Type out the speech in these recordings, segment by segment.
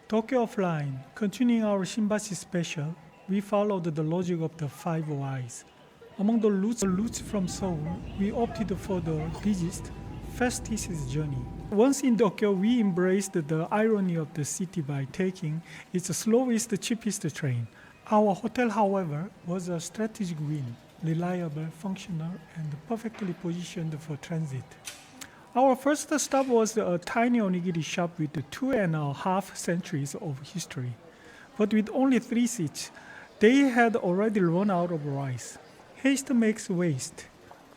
Tokyo Offline, continuing our Shimbashi special, we followed the logic of the five whys. Among the routes from Seoul, we opted for the busiest, fastest journey. Once in Tokyo, we embraced the irony of the city by taking its slowest, cheapest train. Our hotel, however, was a strategic win, reliable, functional, and perfectly positioned for transit. Our first stop was a tiny onigiri shop with 2.5 centuries of history. But with only 3 seats, they had already run out of rice. Haste makes waste.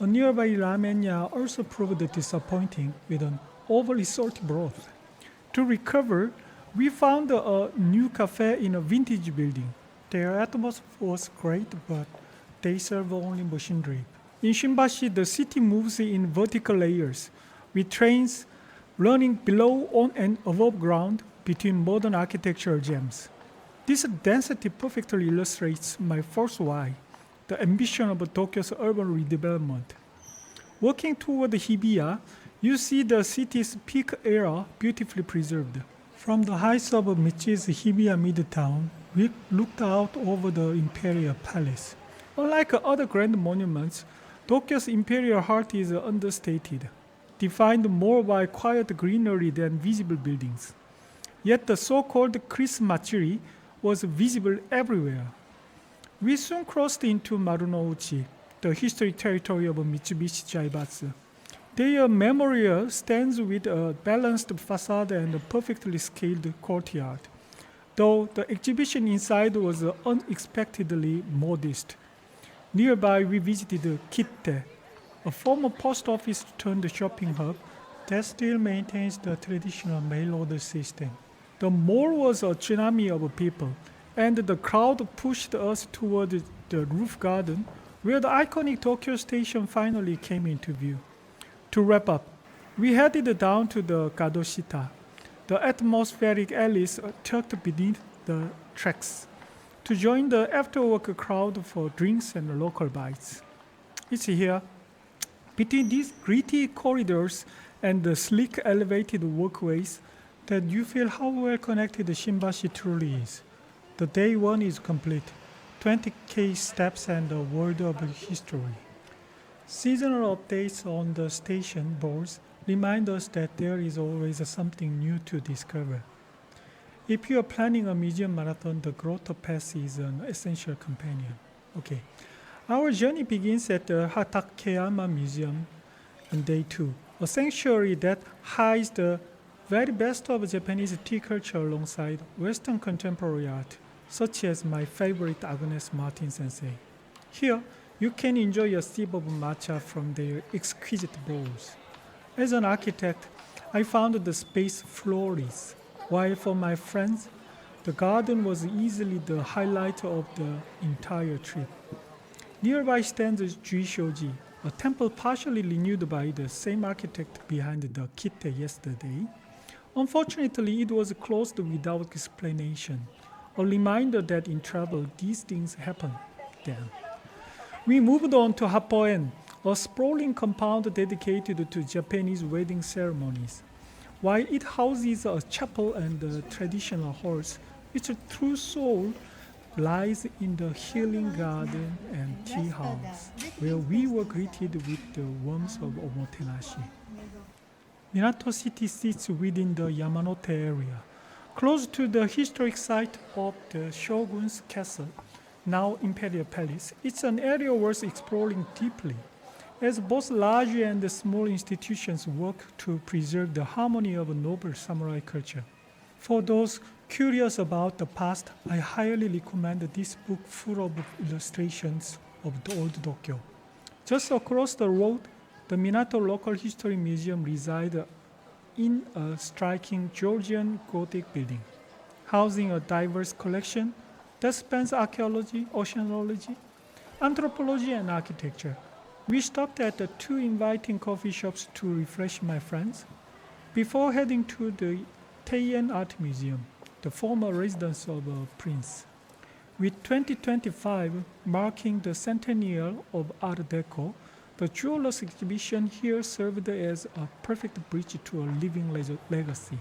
A nearby ramenya also proved disappointing with an overly salty broth. To recover, we found a new cafe in a vintage building. Their atmosphere was great, but they serve only machinery. In Shimbashi, the city moves in vertical layers, with trains running below, on, and above ground between modern architectural gems. This density perfectly illustrates my first why, the ambition of Tokyo's urban redevelopment. Walking toward Hibiya, you see the city's peak era beautifully preserved. From the heights of Mitsui's Hibiya Midtown, we looked out over the Imperial Palace. Unlike other grand monuments, Tokyo's imperial heart is understated, defined more by quiet greenery than visible buildings. Yet the so-called Matsuri was visible everywhere. We soon crossed into Marunouchi, the historic territory of Mitsubishi Ichigokan. Their memorial stands with a balanced facade and a perfectly scaled courtyard, though the exhibition inside was unexpectedly modest. Nearby, we visited KITTE, a former post office turned shopping hub that still maintains the traditional mail order system. The mall was a tsunami of people, and the crowd pushed us toward the roof garden where the iconic Tokyo station finally came into view. To wrap up, we headed down to the Gado-shita, the atmospheric alleys tucked beneath the tracks, to join the after-work crowd for drinks and local bites. It's here, between these gritty corridors and the sleek elevated walkways, that you feel how well connected Shimbashi truly is. The day one is complete, 20K steps and a world of history. Seasonal updates on the station boards remind us that there is always something new to discover. If you are planning a museum marathon, the Grotto Pass is an essential companion. Okay, our journey begins at the Hatakeyama Museum on day 2, a sanctuary that hides the very best of Japanese tea culture alongside Western contemporary art, such as my favorite Agnes Martin sensei. Here, you can enjoy a sip of matcha from their exquisite bowls. As an architect, I found the space flawless, while for my friends, the garden was easily the highlight of the entire trip. Nearby stands Juishoji, a temple partially renewed by the same architect behind the KITTE yesterday. Unfortunately, it was closed without explanation, a reminder that in travel, these things happen. Damn. We moved on to Fontaine, a sprawling compound dedicated to Japanese wedding ceremonies. While it houses a chapel and traditional halls, its true soul lies in the healing garden and tea house, where we were greeted with the warmth of omotenashi. Minato City sits within the Yamanote area, close to the historic site of the Shogun's castle, now Imperial Palace. It's an area worth exploring deeply, as both large and small institutions work to preserve the harmony of noble samurai culture. For those curious about the past, I highly recommend this book full of illustrations of the old Tokyo. Just across the road, the Minato Local History Museum resides in a striking Georgian Gothic building, housing a diverse collection that spans archaeology, oceanology, anthropology, and architecture. We stopped at the 2 inviting coffee shops to refresh my friends before heading to the Teian Art Museum, the former residence of a prince. With 2025 marking the centennial of Art Deco, the jewelers exhibition here served as a perfect bridge to a living legacy.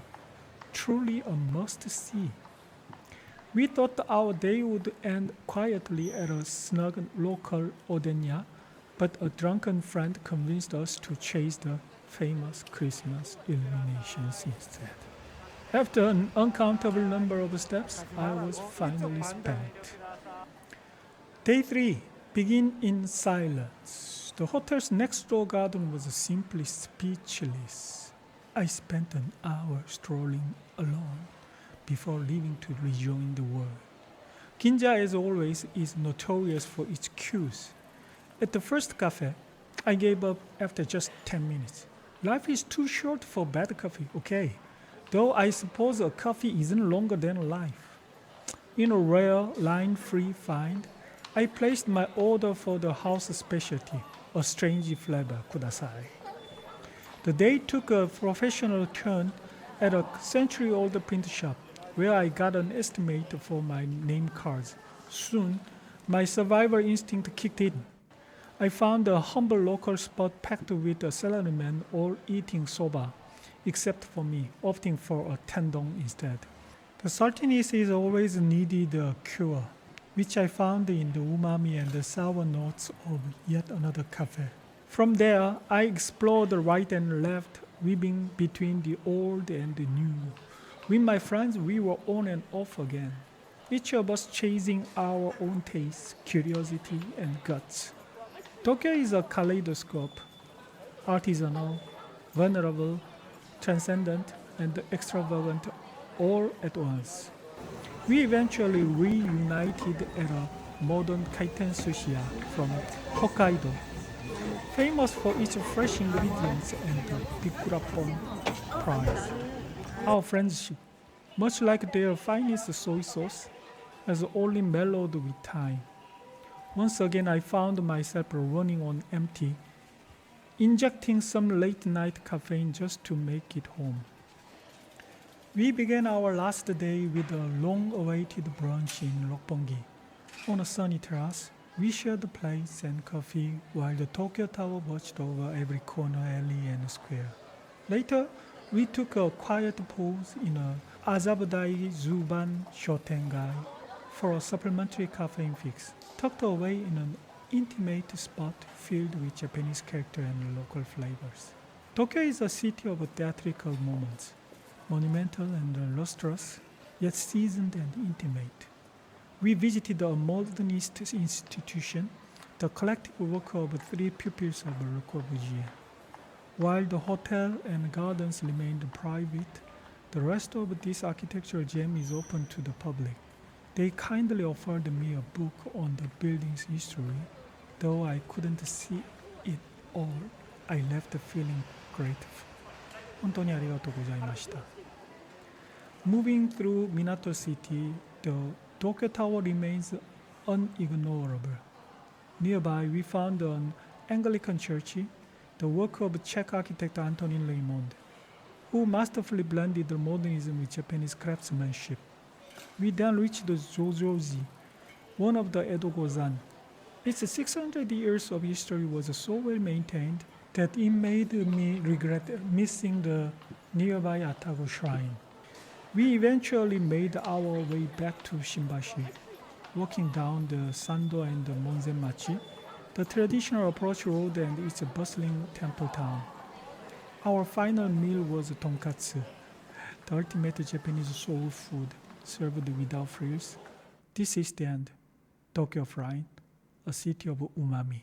truly a must-see. We thought our day would end quietly at a snug local odenya, but a drunken friend convinced us to chase the famous Christmas illuminations instead. After an uncountable number of steps, I was finally spent. Day 3 began in silence. The hotel's next door garden was simply speechless. I spent an hour strolling alone before leaving to rejoin the world. Ginza, as always, is notorious for its queues. At the first cafe, I gave up after just 10 minutes. Life is too short for bad coffee, okay? Though I suppose a coffee isn't longer than life. In a rare, line-free find, I placed my order for the house specialty, a strange flavor, kudasai. The day took a professional turn at a century-old print shop, where I got an estimate for my name cards. Soon, my survivor instinct kicked in. I found a humble local spot packed with a salaryman all eating soba, except for me, opting for a tendon instead. The saltiness is always needed a cure, which I found in the umami and the sour notes of yet another cafe. From there, I explored the right and left, weaving between the old and the new. With my friends, we were on and off again, each of us chasing our own tastes, curiosity, and guts. Tokyo is a kaleidoscope, artisanal, vulnerable, transcendent, and extravagant all at once. We eventually reunited at a modern kaiten sushi from Hokkaido, famous for its fresh ingredients and the bikurapon price. Our friendship, much like their finest soy sauce, has only mellowed with time. Once again, I found myself running on empty, injecting some late-night caffeine just to make it home. We began our last day with a long-awaited brunch in Roppongi. On a sunny terrace, we shared plates and coffee while the Tokyo Tower watched over every corner, alley, and square. Later, we took a quiet pause in a Azabudai Zuban Shotengai for a supplementary caffeine fix, tucked away in an intimate spot filled with Japanese character and local flavors. Tokyo is a city of theatrical moments, monumental and lustrous, yet seasoned and intimate. We visited a modernist institution, the collective work of 3 pupils of Le Corbusier. While the hotel and gardens remained private, the rest of this architectural gem is open to the public. They kindly offered me a book on the building's history. Though I couldn't see it all, I left feeling grateful. 本当にありがとうございました。Moving through Minato City, the Tokyo Tower remains unignorable. Nearby, we found an Anglican church, the work of Czech architect Antonin Raymond, who masterfully blended modernism with Japanese craftsmanship. We then reached the Zozoji, one of the Edo Gozan. Its 600 years of history was so well maintained that it made me regret missing the nearby Atago shrine. We eventually made our way back to Shimbashi, walking down the Sando and the Monzenmachi, the traditional approach road and its bustling temple town. Our final meal was tonkatsu, the ultimate Japanese soul food, served without frills. This is the end. Tokyo Frying, a city of umami.